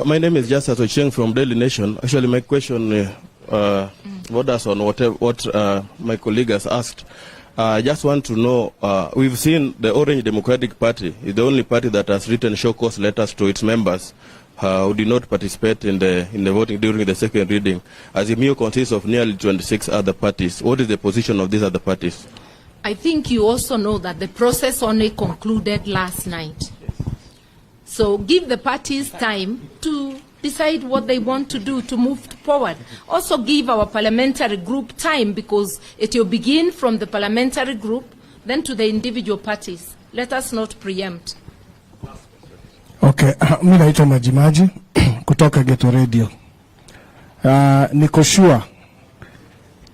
My name is Justice Ocheng from Daily Nation. Actually, my question borders on what my colleague has asked. I just want to know, we've seen the Orange Democratic Party is the only party that has written show cause letters to its members who did not participate in the voting during the second reading. Azimio consists of nearly 26 other parties. What is the position of these other parties? I think you also know that the process only concluded last night. So give the parties time to decide what they want to do to move forward. Also give our parliamentary group time, because it will begin from the parliamentary group, then to the individual parties. Let us not preempt. Okay, mimi naitwa Majimaji kutoka Geto Radio. Niko sure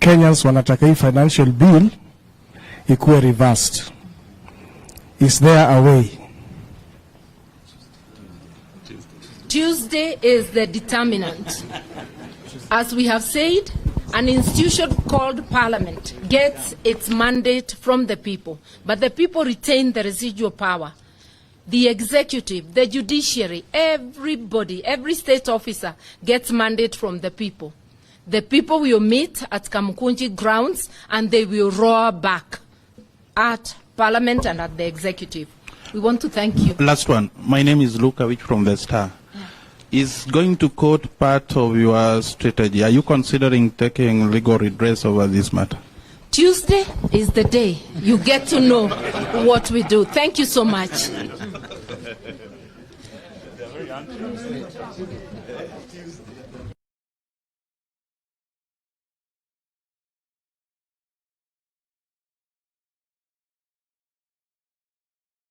Kenyans wanataka hii financial bill ikuwe reversed. Is there a way? Tuesday is the determinant. As we have said, an institution called Parliament gets its mandate from the people, but the people retain the residual power. The executive, the judiciary, everybody, every state officer gets mandate from the people. The people will meet at Kamukunji grounds and they will roar back at Parliament and at the executive. We want to thank you. Last one. My name is Lukawich from the Star. Is going to court part of your strategy? Are you considering taking legal redress over this matter? Tuesday is the day you get to know what we do. Thank you so much.